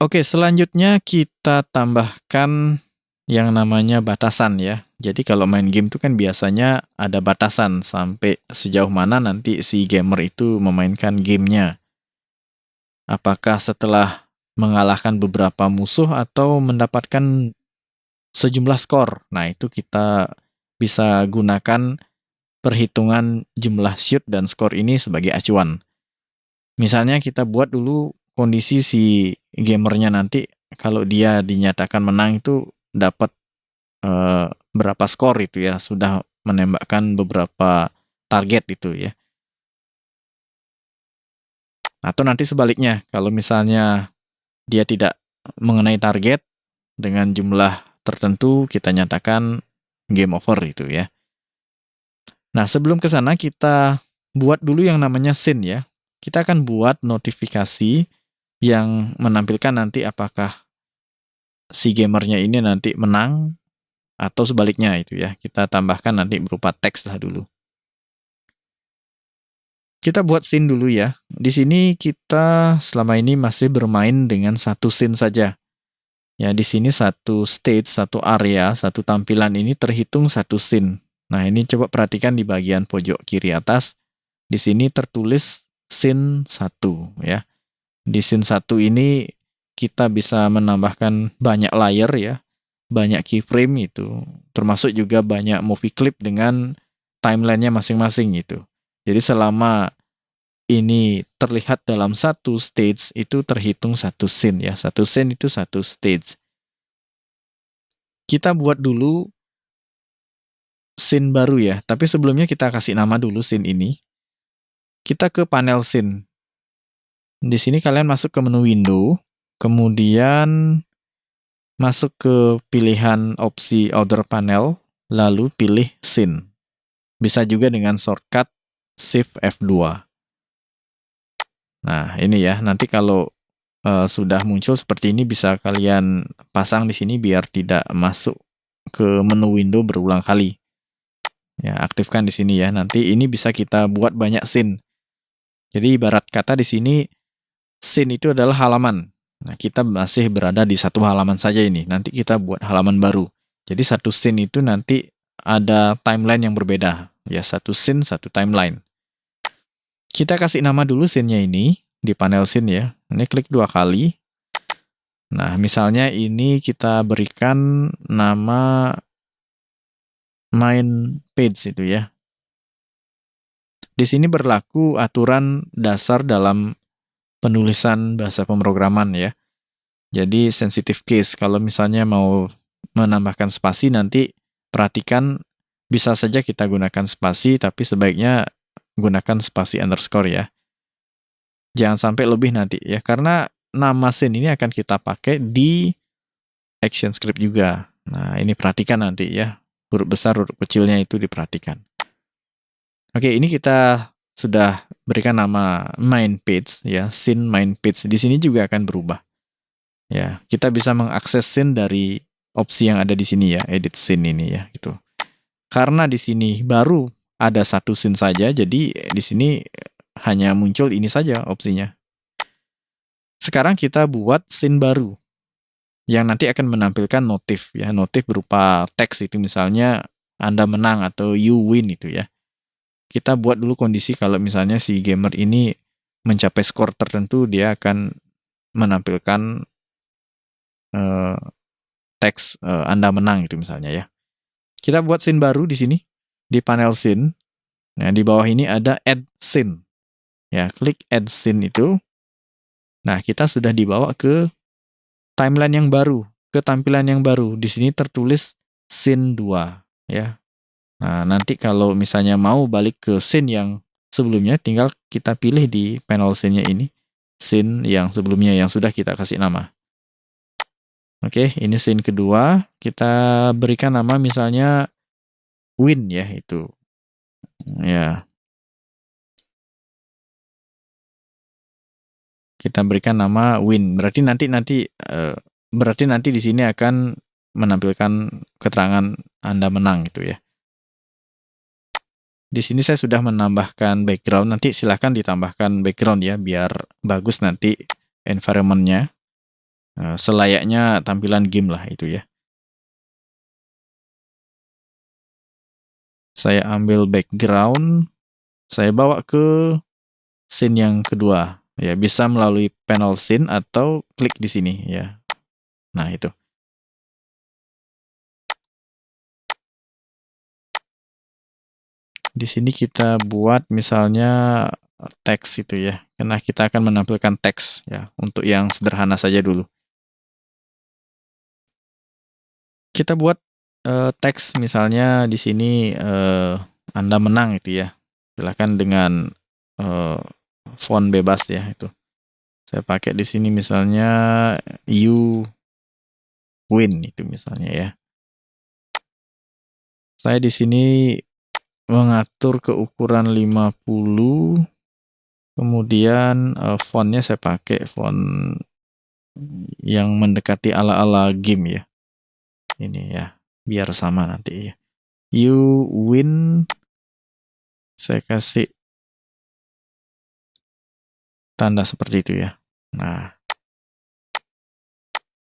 Oke, selanjutnya kita tambahkan yang namanya batasan ya. Jadi kalau main game itu kan biasanya ada batasan sampai sejauh mana nanti si gamer itu memainkan gamenya. Apakah setelah mengalahkan beberapa musuh atau mendapatkan sejumlah skor. Nah, itu kita bisa gunakan perhitungan jumlah shoot dan skor ini sebagai acuan. Misalnya kita buat dulu kondisi si gamernya nanti kalau dia dinyatakan menang itu dapat berapa skor itu ya, sudah menembakkan beberapa target itu ya. Atau nanti sebaliknya, kalau misalnya dia tidak mengenai target dengan jumlah tertentu, kita nyatakan game over itu ya. Nah, sebelum ke sana kita buat dulu yang namanya scene ya. Kita akan buat notifikasi yang menampilkan nanti apakah si gamernya ini nanti menang atau sebaliknya itu ya. Kita tambahkan nanti berupa teks lah dulu. Kita buat scene dulu ya. Di sini kita selama ini masih bermain dengan satu scene saja. Ya, di sini satu stage, satu area, satu tampilan ini terhitung satu scene. Nah, ini coba perhatikan di bagian pojok kiri atas. Di sini tertulis scene 1 ya. Di scene 1 ini kita bisa menambahkan banyak layer ya, banyak keyframe itu, termasuk juga banyak movie clip dengan timeline-nya masing-masing gitu. Jadi selama ini terlihat dalam satu stage, itu terhitung satu scene ya. Satu scene itu satu stage. Kita buat dulu scene baru ya, tapi sebelumnya kita kasih nama dulu scene ini. Kita ke panel scene. Di sini kalian masuk ke menu window, kemudian masuk ke pilihan opsi Other Panel, lalu pilih Scene. Bisa juga dengan shortcut Shift F2. Nah, ini ya, nanti kalau sudah muncul seperti ini bisa kalian pasang di sini biar tidak masuk ke menu window berulang kali. Ya, aktifkan di sini ya. Nanti ini bisa kita buat banyak scene. Jadi ibarat kata di sini scene itu adalah halaman. Nah, kita masih berada di satu halaman saja ini. Nanti kita buat halaman baru. Jadi satu scene itu nanti ada timeline yang berbeda. Ya, satu scene, satu timeline. Kita kasih nama dulu scene-nya ini di panel scene ya. Ini klik 2 kali. Nah, misalnya ini kita berikan nama main page itu ya. Di sini berlaku aturan dasar dalam penulisan bahasa pemrograman ya. Jadi sensitive case, kalau misalnya mau menambahkan spasi nanti perhatikan bisa saja kita gunakan spasi, tapi sebaiknya gunakan spasi underscore ya. Jangan sampai lebih nanti ya, karena nama scene ini akan kita pakai di action script juga. Nah, ini perhatikan nanti ya, huruf besar, huruf kecilnya itu diperhatikan. Oke, ini kita sudah berikan nama main page ya, scene main page. Di sini juga akan berubah. Ya, kita bisa mengakses scene dari opsi yang ada di sini ya, edit scene ini ya, gitu. Karena di sini baru ada satu scene saja, jadi di sini hanya muncul ini saja opsinya. Sekarang kita buat scene baru yang nanti akan menampilkan notif ya, notif berupa teks itu misalnya Anda menang atau you win itu ya. Kita buat dulu kondisi kalau misalnya si gamer ini mencapai skor tertentu, dia akan menampilkan teks Anda menang itu misalnya ya. Kita buat scene baru di sini di panel scene. Nah, di bawah ini ada add scene. Ya, klik add scene itu. Nah, kita sudah dibawa ke timeline yang baru, ke tampilan yang baru. Di sini tertulis scene 2 ya. Nah, nanti kalau misalnya mau balik ke scene yang sebelumnya, tinggal kita pilih di panel scene-nya ini scene yang sebelumnya yang sudah kita kasih nama. Oke, ini scene kedua. Kita berikan nama misalnya win ya itu. Ya. Kita berikan nama win. Berarti nanti di sini akan menampilkan keterangan Anda menang gitu ya. Di sini saya sudah menambahkan background. Nanti silahkan ditambahkan background ya biar bagus nanti environment-nya. Selayaknya tampilan game lah itu ya. Saya ambil background, saya bawa ke scene yang kedua. Ya, bisa melalui panel scene atau klik di sini ya. Nah, itu. Di sini kita buat misalnya teks itu ya. Karena kita akan menampilkan teks ya, untuk yang sederhana saja dulu. Kita buat teks misalnya di sini Anda menang itu ya. Silakan dengan font bebas ya itu. Saya pakai di sini misalnya you win itu misalnya ya. Saya di sini mengatur ke ukuran 50, kemudian fontnya saya pakai font yang mendekati ala-ala game ya. Ini ya, biar sama nanti ya. You win, saya kasih tanda seperti itu ya. Nah,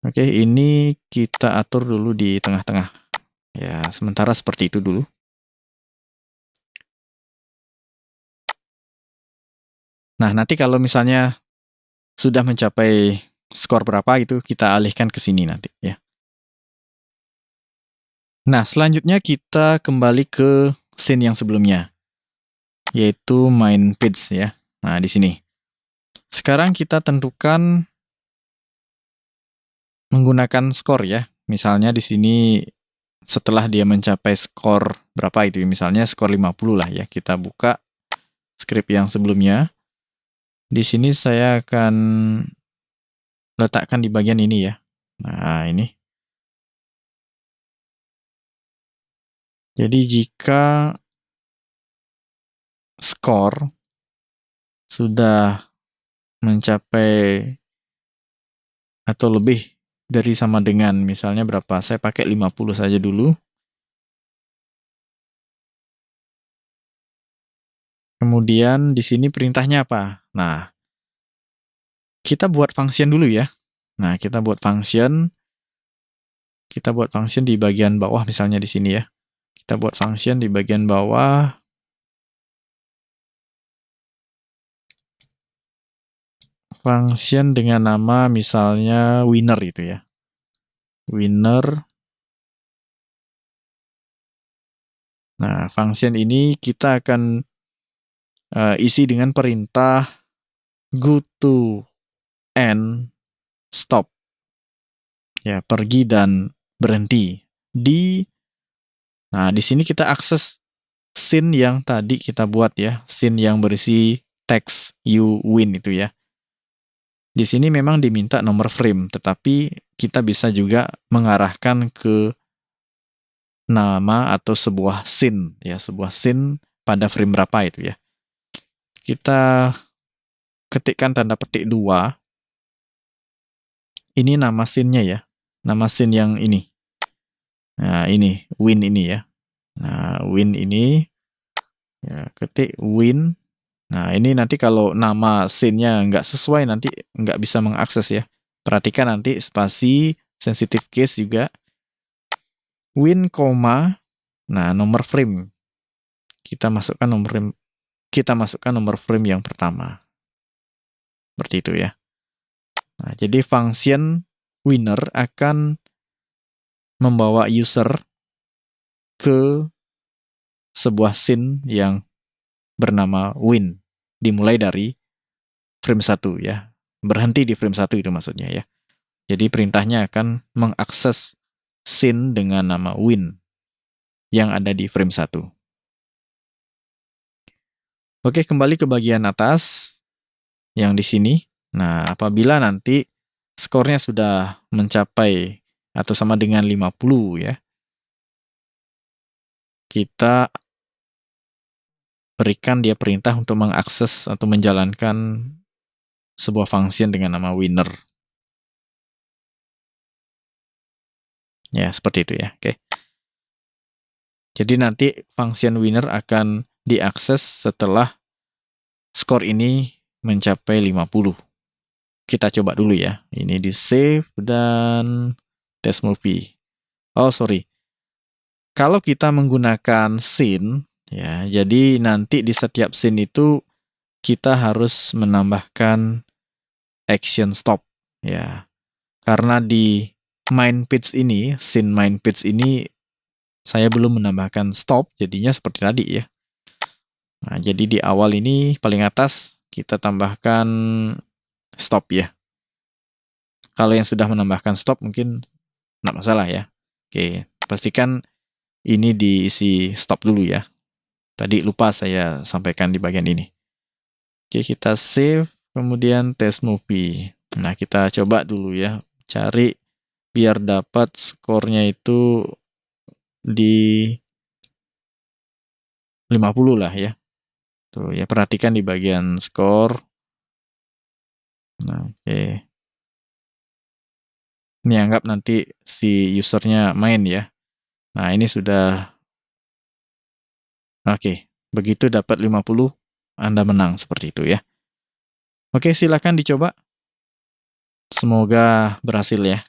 oke, ini kita atur dulu di tengah-tengah. Ya, sementara seperti itu dulu. Nah, nanti kalau misalnya sudah mencapai skor berapa itu kita alihkan ke sini nanti ya. Nah, selanjutnya kita kembali ke scene yang sebelumnya, yaitu main page ya. Nah, di sini. Sekarang kita tentukan menggunakan skor ya. Misalnya di sini setelah dia mencapai skor berapa itu, misalnya skor 50 lah ya. Kita buka script yang sebelumnya. Di sini saya akan letakkan di bagian ini ya. Nah, ini. Jadi jika skor sudah mencapai atau lebih dari sama dengan misalnya berapa? Saya pakai 50 saja dulu. Kemudian di sini perintahnya apa? Nah, kita buat function dulu ya. Nah, kita buat function di bagian bawah misalnya di sini ya. Kita buat function di bagian bawah. Function dengan nama misalnya winner itu ya. Winner. Nah, function ini kita akan isi dengan perintah go to and stop. Ya, pergi dan berhenti. Nah, di sini kita akses scene yang tadi kita buat ya, scene yang berisi teks you win itu ya. Di sini memang diminta nomor frame, tetapi kita bisa juga mengarahkan ke nama atau sebuah scene ya, sebuah scene pada frame berapa itu ya. Kita ketikkan tanda petik 2. Ini nama scene-nya ya. Nama scene yang ini. Nah, ini win ini ya. Nah, win ini ya, ketik win. Nah, ini nanti kalau nama scene-nya nggak sesuai nanti nggak bisa mengakses ya. Perhatikan nanti spasi, sensitive case juga. Win, nah nomor frame. Kita masukkan nomor frame yang pertama. Seperti itu ya. Nah, jadi function winner akan membawa user ke sebuah scene yang bernama win. Dimulai dari frame 1 ya. Berhenti di frame 1 itu maksudnya ya. Jadi perintahnya akan mengakses scene dengan nama win yang ada di frame 1. Oke, kembali ke bagian atas yang di sini. Nah, apabila nanti skornya sudah mencapai atau sama dengan 50 ya, kita berikan dia perintah untuk mengakses atau menjalankan sebuah function dengan nama winner. Ya, seperti itu ya. Oke. Jadi nanti function winner akan diakses setelah skor ini mencapai 50. Kita coba dulu ya. Ini di save dan test movie. Oh, sorry. Kalau kita menggunakan scene, ya, jadi nanti di setiap scene itu kita harus menambahkan action stop, ya. Karena di main page ini, scene main page ini, saya belum menambahkan stop, jadinya seperti tadi ya. Nah, jadi di awal ini paling atas kita tambahkan stop ya. Kalau yang sudah menambahkan stop mungkin nggak masalah ya. Oke, pastikan ini diisi stop dulu ya. Tadi lupa saya sampaikan di bagian ini. Oke, kita save, kemudian test movie. Nah, kita coba dulu ya, cari biar dapat skornya itu di 50 lah ya. Tuh ya, perhatikan di bagian skor. Nah, oke. Ini anggap nanti si usernya main ya. Nah, ini sudah oke. Begitu dapat 50, Anda menang seperti itu ya. Oke, silakan dicoba. Semoga berhasil ya.